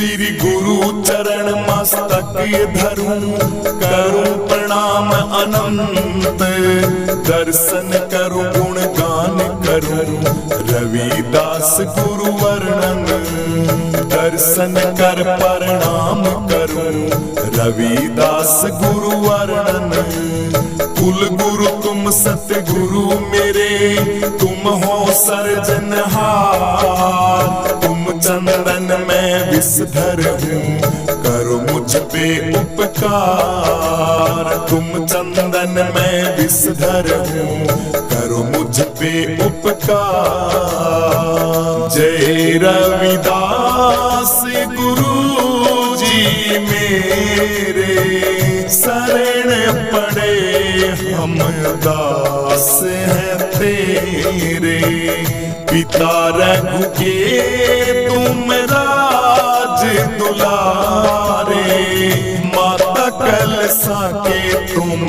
श्री गुरु चरण मस्तक धरूं, करूं प्रणाम अनंत। दर्शन करूं गुणगान करूं, रविदास गुरु वर्णन। दर्शन कर प्रणाम करूं, रविदास गुरु वर्णन। कुल गुरु तुम सतगुरु मेरे, तुम हो सर्जनहार। तुम चंदन में विषधर हूँ, करो मुझ पे उपकार। तुम चंदन में विषधर हूँ, करो मुझ पे उपकार। जय रविदास गुरु जी मेरे, शरण पड़े हम दास हैं तेरे। पिता रघु के तुम राज दुलारे, माता कलसा के तुम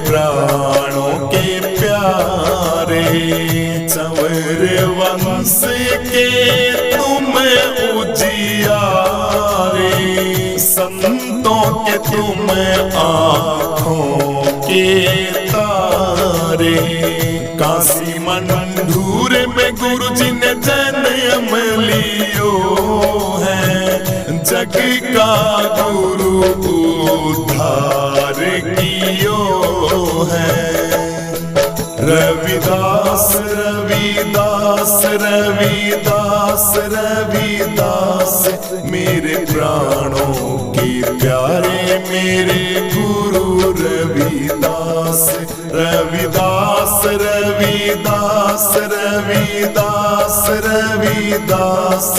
प्राणों के प्यारे। चंवर वंश के तुम उजियारे, संतों के तुम आँखों के तारे। काशी मंडूर में गुरु जी ने जन्म लियो है, जग का गुरु उद्धार कियो है। रविदास रविदास रविदास रविदास, मेरे प्राणों के प्यारे मेरे गुरु रविदास। रविदास रविदास रविदास रविदास,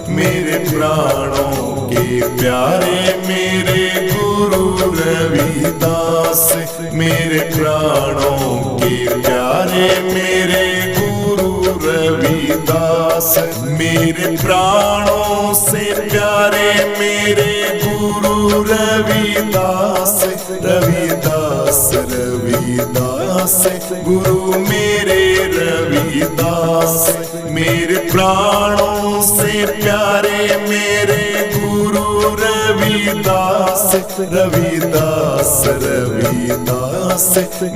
मेरे प्राणों के प्यारे मेरे गुरु रविदास। मेरे प्राणों के प्यारे मेरे गुरु रविदास। मेरे प्राणों से प्यारे मेरे गुरु रविदास। रविदास रविदास गुरु मेरे रविदास। मेरे प्राणों से प्यारे मेरे गुरु रविदास। रविदास रविदास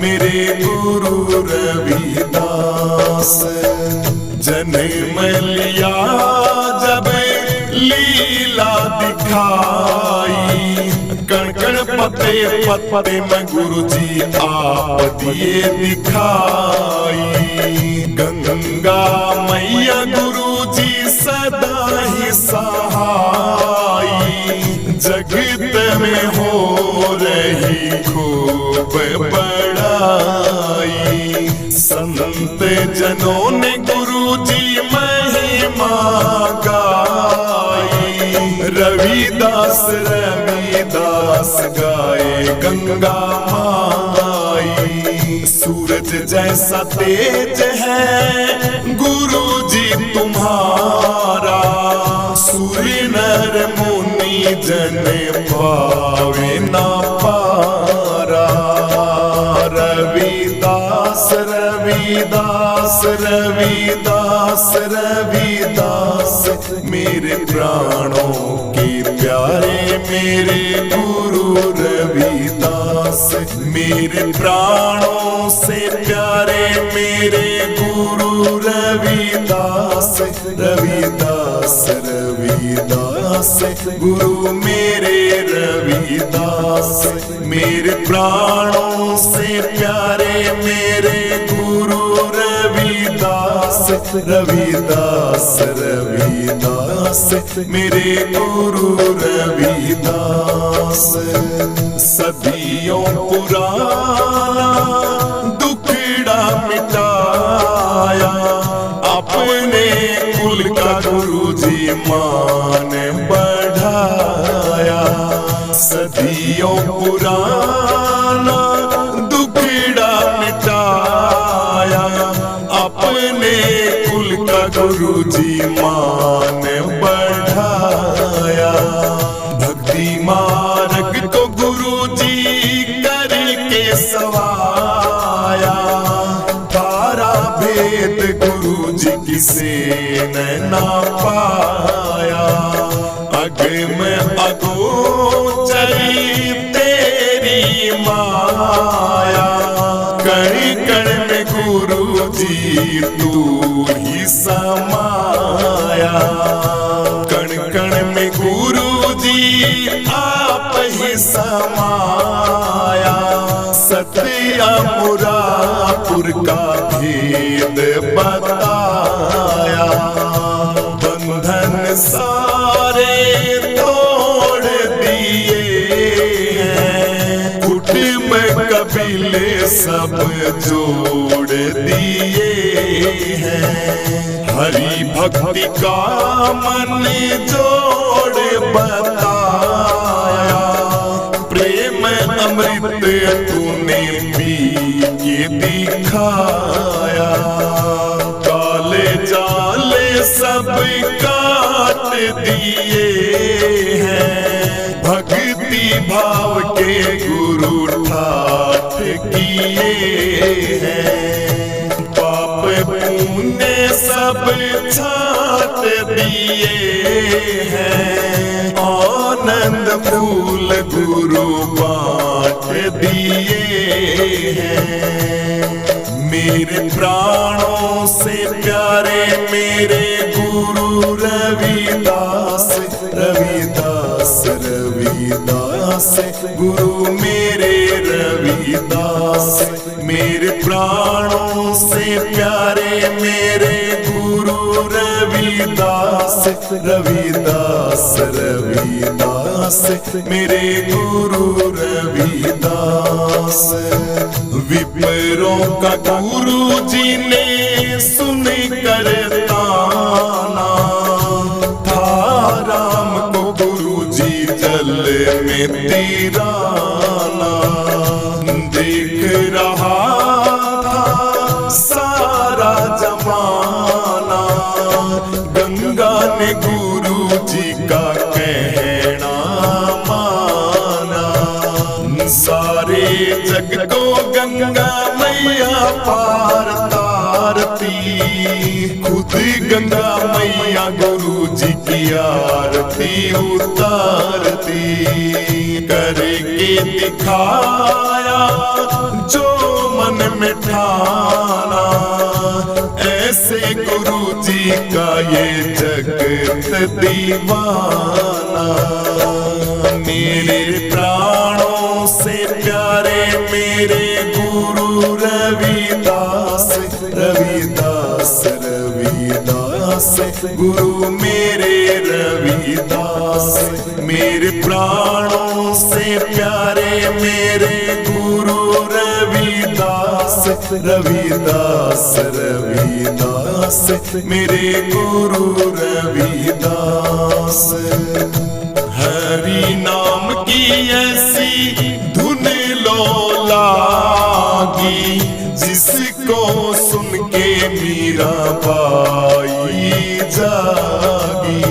मेरे गुरु रविदास। जन्म लिया जब लीला दिखाई, कण कण पते पते में गुरु जी आप दिए दिखाई। गंगा मैया गुरु जी सदा ही सहाई, जगत में हो रही खूब बड़ाई। संत जनों ने गुरु जी महिमा गाई, रविदास रविदास गाए गंगा माई। सूरज जैसा तेज है गुरु जी तुम्हारा, सूर्य नर मुनि जन पावे ना पारा। रविदास रविदास रविदास रविदास, मेरे प्राणों के प्यारे मेरे गुरु रविदास। मेरे प्राणों से प्यारे मेरे गुरु रविदास। रविदास रविदास गुरु मेरे रविदास। मेरे प्राणों से प्यारे मेरे गुरु रविदास। रविदास रविदास मेरे गुरु रविदास। सदियों पुराना दुखड़ा मिटाया, अपने कुल का गुरु जी मान बढ़ाया। सदियों पुराना दुखड़ा मिटाया, अपने कुल का गुरु जी मान बढ़ाया। भक्ति मार्ग को गुरु जी करके सवाया, तारा भेद गुरु जी किसे न ना पाया। अगर में अगोचरी तेरी माया, कण कण में गुरु जी तू ही समाया, कण कण में गुरु जी आप ही समाया। सत्या मुरापुर का भेद बताया, बंधन सारे तोड़ दिए हैं, कुटुंब कबीले सब जोड़ दिए हैं। हरि भक्ति का मन जोड़ बताया, प्रेम अमृत तूने पी के दिखाया। काले जाले सब काट दिए हैं, भक्ति भाव के गुरु ठाठ किए हैं। पाप पुण्य सब छाट दिए हैं, आनंद फूल गुरु बांट दिए हैं। मेरे प्राणों से प्यारे मेरे गुरु रविदास, रविदास रविदास गुरु मेरे रविदास। मेरे प्राणों से प्यारे मेरे गुरु रविदास, रविदास रविदास मेरे गुरु रविदास। विप्रों का गुरु जी ने सुन कर ताना, था राम को गुरु जी जल में तिराना। देख रहा था सारा जमाना, गंगा ने गुरु जी का कहना माना। सारे जग को गंगा मैया पार तारती, खुद गंगा मैया गुरु जी की आरती उतारती। करके दिखाया जो मन में ठाना, ऐसे गुरु जी का ये जगत दीवाना। मेरे प्राणों से प्यारे मेरे गुरु रविदास, रविदास रविदास गुरु मेरे रविदास। मेरे प्राणों से प्यारे मेरे गुरु रविदास, रविदास रविदास मेरे गुरु रविदास। हरि नाम की ऐसी धुन लो लागी, जिसको सुन के मीराबाई जागी।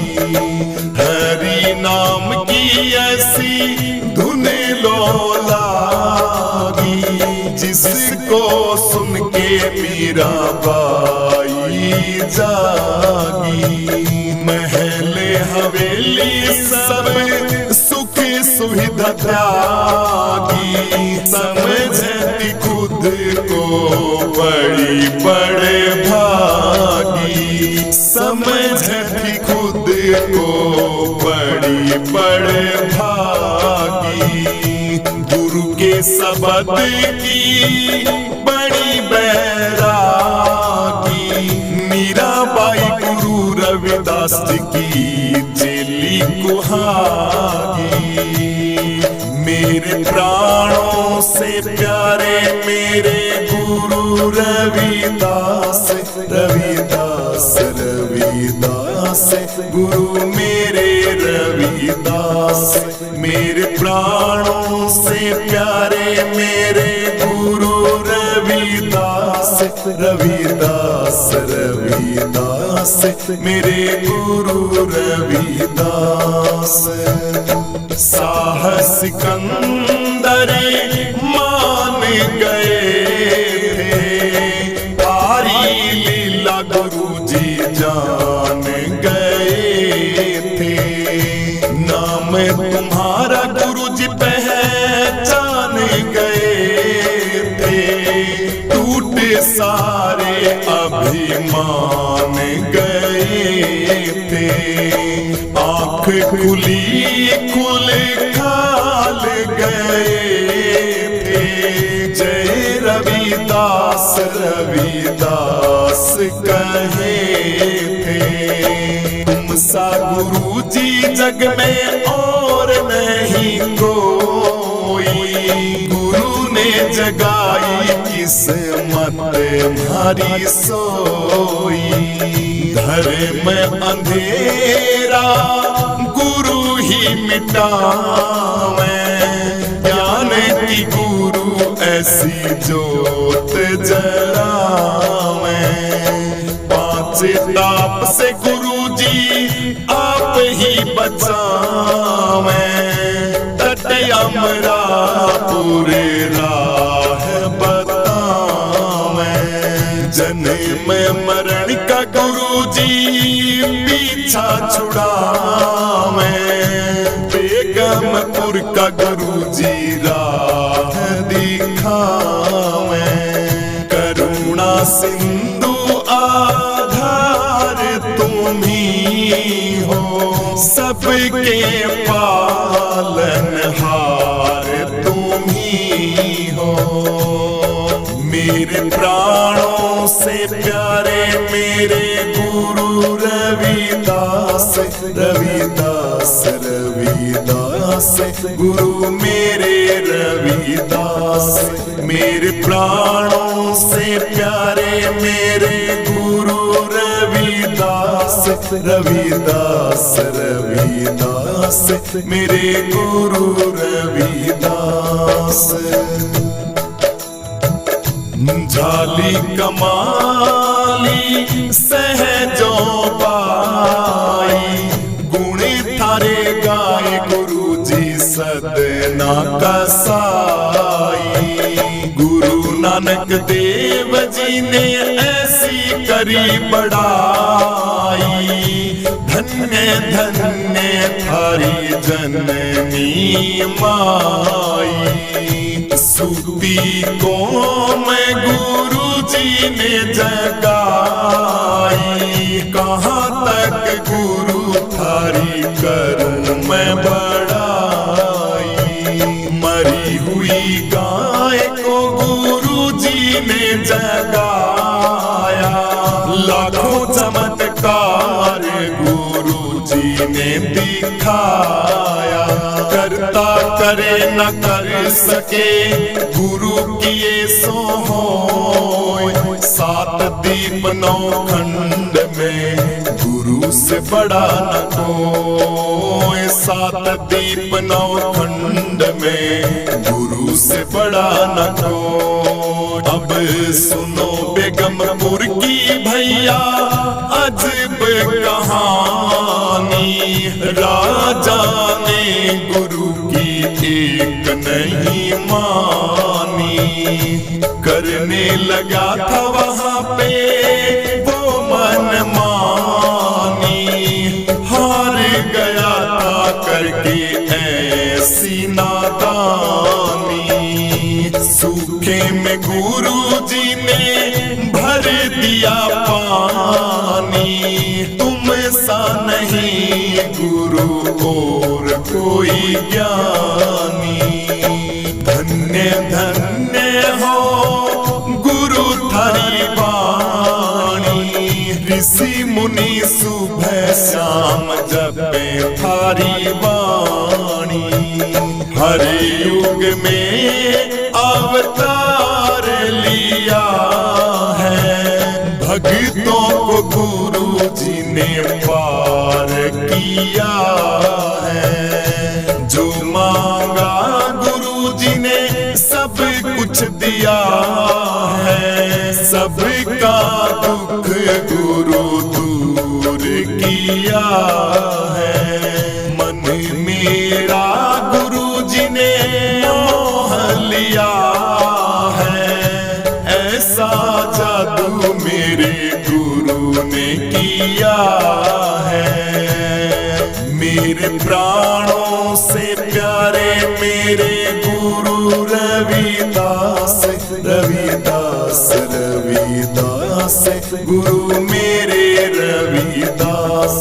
हरि नाम की ऐसी धुन लो लागी, जिसको सुन के मीराबाई जागी। महल हवेली सब सुख सुविधा त्यागी, समझती खुद को बड़ी बड़े भागी। समझती खुद को बड़ी बड़े भागी। गुरु के शब्द की बड़ी बैरागी, मीराबाई गुरु रविदास जी की चेली कुहागी। मेरे प्राणों से प्यारे मेरे गुरु रविदास, रविदास रविदास गुरु मेरे रविदास। मेरे प्राणों से प्यारे मेरे गुरु रविदास, रविदास रविदास मेरे गुरु रविदास। साहस सिकंदर मान गए थे, तारी लीला गुरु जी जान गए थे। ना नाम तुम्हारा गुरुजी पहचान गए थे, टूटे सारे अभिमान गए थे। आँख खुली खुल खाल गए थे, जय रविदास रविदास कहे थे। तुम सा गुरुजी जग में और नहीं कोई, गुरु ने जगाई किस्मत हमारी सोई। धर्म अंधेरा गुरु ही मिटावे, ज्ञान की गुरु ऐसी जोत जरावे। पांच ताप से गुरुजी आप ही बचावे, तट अमरा पूरे राह बतावे। जन्म मरण का गुरुजी पीछा छुड़ावे, बेगमपुर का गुरुजी राह दिखावे। करुणा सिंधु आधार तुम ही हो, सबके पालनहार तुम ही हो। मेरे प्राणों से प्यारे मेरे गुरु रविदास रविदास रविदास, गुरु मेरे रविदास। मेरे प्राणों से प्यारे मेरे गुरु रविदास रविदास रविदास, मेरे गुरु रविदास। झाली कमाली सहजों पाई, गुण थारे गाए गुरुजी सदना कसाई। गुरु नानक देव जी ने ऐसी करी बड़ाई, धन्य धन्य थारी जननी माई। सूती को मैं गुरुजी ने जगाई, कहाँ तक गुरु थारी करूं मैं बड़ाई। मरी हुई गाय को गुरुजी ने जगाया, लाखों चमत्कार गुरुजी ने दिखाया। करता करे न कर सके गुरु किए सो होय, सात दीप नौ खंड में गुरु से बड़ा न कोई। सात दीप नौ खंड में गुरु से बड़ा न कोई। अब सुनो बेगमपुर की भैया अजब कहानी, राजा ने गुरु की एक नहीं मानी। करने लगा था वहाँ पे वो मनमानी, हार गया था करके ऐसी नादानी। सूखे में गुरुजी ने भर दिया पानी, तुम सा नहीं गुरु और कोई ज्ञानी। धन्य धन्य हो गुरु थारी वाणी, ऋषि मुनि सुबह शाम जपे थारी वाणी। हर युग में अवतार लिया है, भक्तों को गुरु जी ने पार किया है। जो मांगा गुरु जी ने सब कुछ दिया है, सबका दुख गुरु दूर किया है। मन मेरा गुरु जी ने मोह लिया है, ऐसा जादू मेरे गुरु ने किया है। मेरे प्राणों से प्यारे मेरे गुरु रविदास, रविदास रविदास गुरु मेरे रविदास।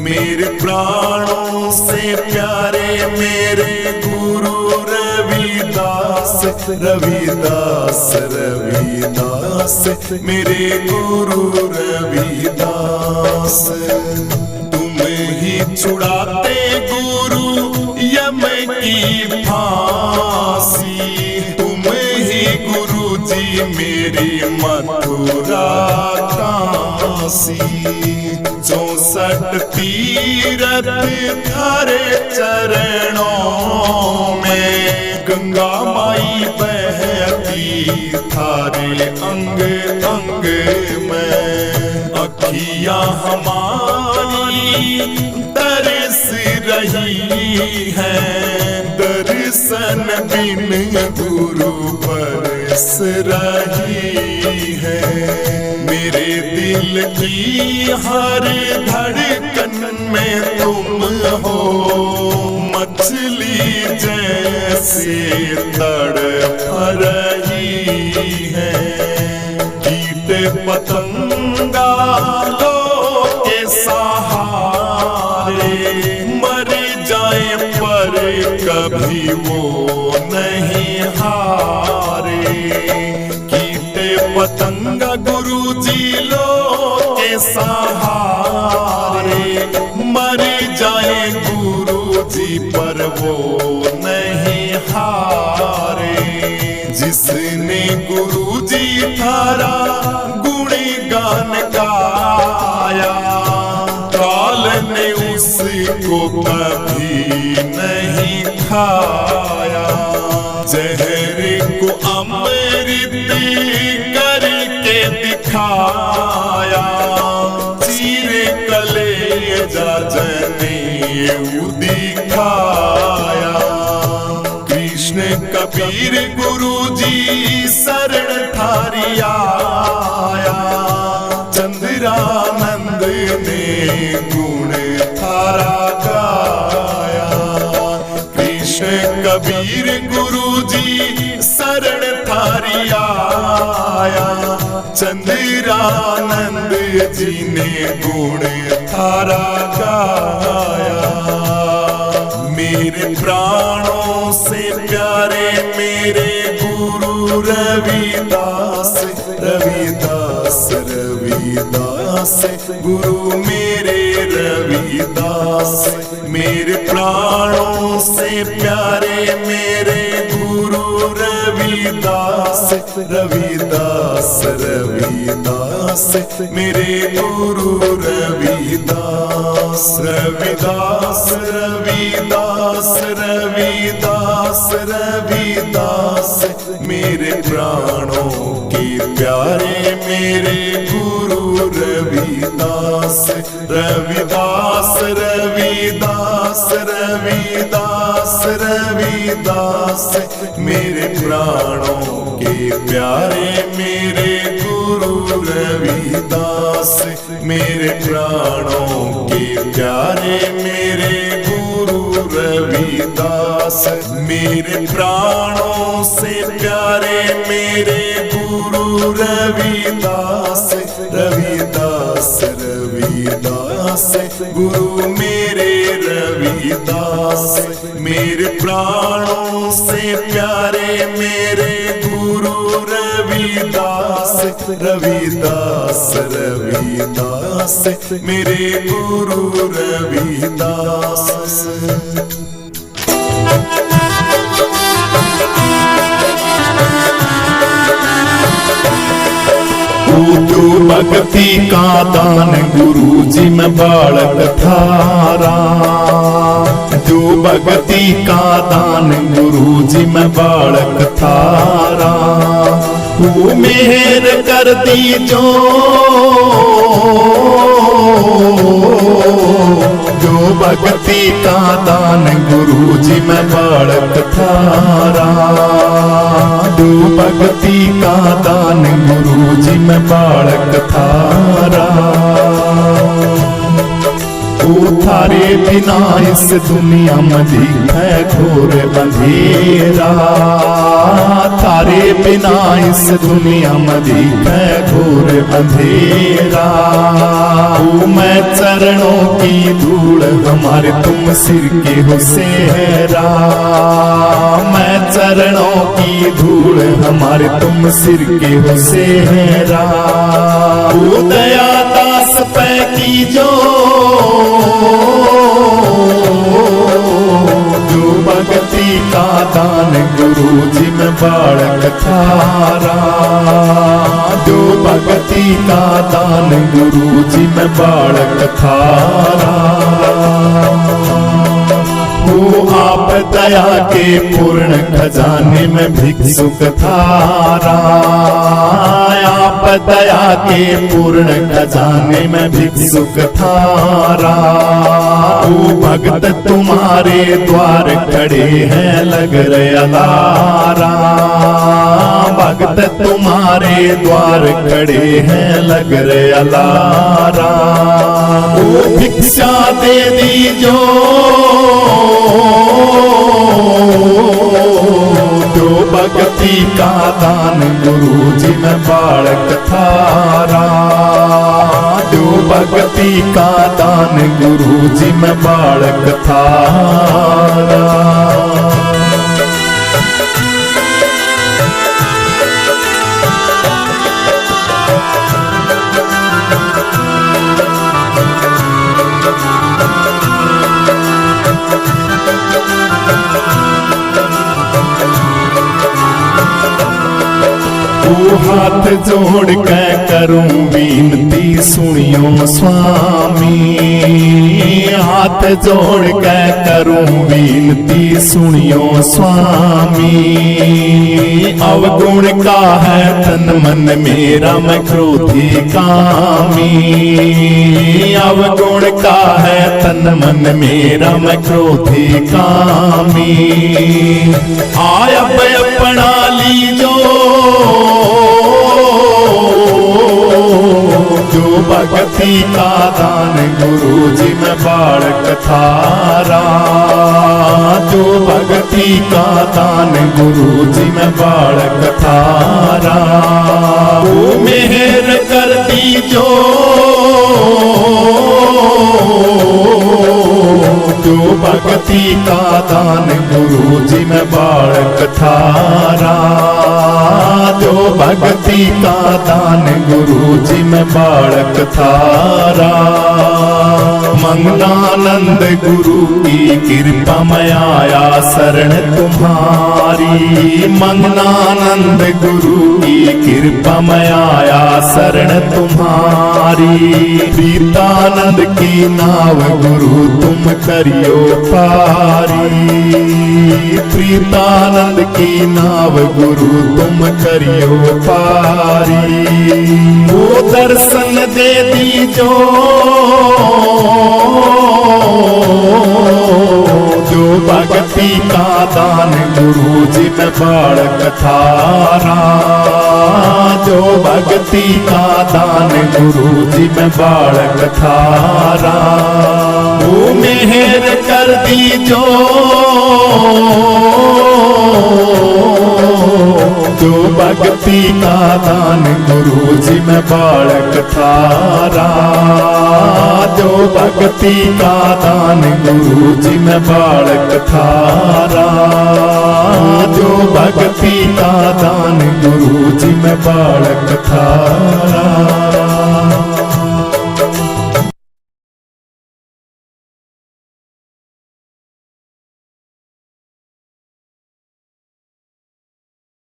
मेरे प्राणों से प्यारे मेरे गुरु रविदास, रविदास रविदास मेरे गुरु रविदास। तुम ही छुड़ाते गुरु यम की फांसी, तुम ही गुरु जी मेरी मथुरा काशी। 64 तीरथ थारे चरणों में, गंगा माई बहती थारे अंग अंग में। अखियां हमारी तरस रही हैं, दर्शन बिन गुरु बरस रही है। मेरे दिल की हर धड़कन में तुम हो, मछली जैसे तड़प रही है। कीट पतंगा के सहारे मर जाए पर कभी वो नहीं हारे। कीट पतंगा गुरु जी लो के सहारे मर जाए गुरु जी पर वो नहीं हारे। जिसने गुरु जी थारा गुणगान गाया, काल ने उसको कभी नहीं खाया। जहर को अमृत करके दिखाया, चीर कलेजा जनेऊ दिखाया। कृष्ण कबीर गुरु जी शरण थारी आया, चंद्रानंद ने गुण थारा गाया। कृष्ण कबीर गुरु जी शरण थारी आया, चंद्रानंद जी ने गुण थारा गाया। मेरे प्राणों से प्यारे मेरे गुरु रविदास, रविदास रविदास गुरु मेरे रविदास। मेरे प्राणों से प्यारे मेरे गुरु रविदास, रविदास रविदास मेरे गुरु रविदास। रविदास रविदास रविदास रविदास मेरे प्राणों के प्यारे मेरे गुरु रविदास। रविदास रविदास रविदास रविदास मेरे प्राणों के प्यारे मेरे गुरु रविदास। मेरे प्राणों के प्यारे मेरे गुरु रविदास। मेरे प्राणों से प्यारे मेरे गुरु रविदास, रविदास रविदास गुरु मेरे रविदास। मेरे प्राणों से प्यारे मेरे गुरु रविदास, रविदास रविदास मेरे गुरु रविदास। जो भक्ति का दान गुरु जी में बालक थारा, जो भक्ति का दान गुरु जी में बालक थारा। वो मेहर कर दी जो भक्ति का दान गुरु जी में बालक थारा। जो भक्ति का दान गुरु जी में बालक थारा। थारे बिना इस दुनिया में दिखे घोर अंधेरा, थारे बिना इस दुनिया में दिखे घोर अंधेरा। मैं चरणों की धूल हमारे तुम सिर के हो सेहरा, मैं चरणों की धूल हमारे तुम सिर के हो सेहरा। दया दास पे की जो भक्ति का दान गुरु जी में बालक थारा, जो भक्ति का दान गुरु जी में बालक थारा। वो आप दया के पूर्ण खजाने में भिक्षुक थारा, आप दया के पूर्ण खजाने में भिक्षुक थारा। वो भक्त तुम्हारे द्वार खड़े हैं लग रहा लारा, भक्त तुम्हारे द्वार खड़े हैं लग रहा लारा। वो भिक्षा दे दीजो जो भक्ति का दान गुरु जी में बालक थारा, जो भक्ति का दान गुरु जी में बालक थारा। हाथ जोड़ के करूं विनती सुनियो स्वामी, हाथ जोड़ के करूं विनती सुनियो स्वामी। अवगुण का है तन मन मेरा मैं क्रोधी कामी, अवगुण का है तन मन मेरा मैं क्रोधी कामी। आय अपना लीजो जो भक्ति का दान गुरु जी में बालक थारा, जो भक्ति का दान गुरु जी में बालक थारा। वो मेहर कर दीजो जो भक्ति का दान गुरु जी में बालक थारा, जो भक्ति का दान गुरु जी में बालक थारा। मंगलानंद गुरु की कृपा में आया शरण तुम्हारी, मंगलानंद गुरु की कृपा में आया शरण तुम्हारी। प्रीतानंद की नाव गुरु तुम करियो पारी, प्रीतानंद की नाव गुरु तुम करियो पारी। वो दर्शन दे दीजो जो भक्ति का दान गुरु जी में बालक थारा, जो भक्ति का दान गुरु जी में बालक थारा। वो मेहर कर दीजो जो भक्ति का दान गुरु जी में बालक थारा, जो भक्ति का दान गुरु जी में बालक थारा, जो भक्ति का दान गुरु जी में बालक थारा।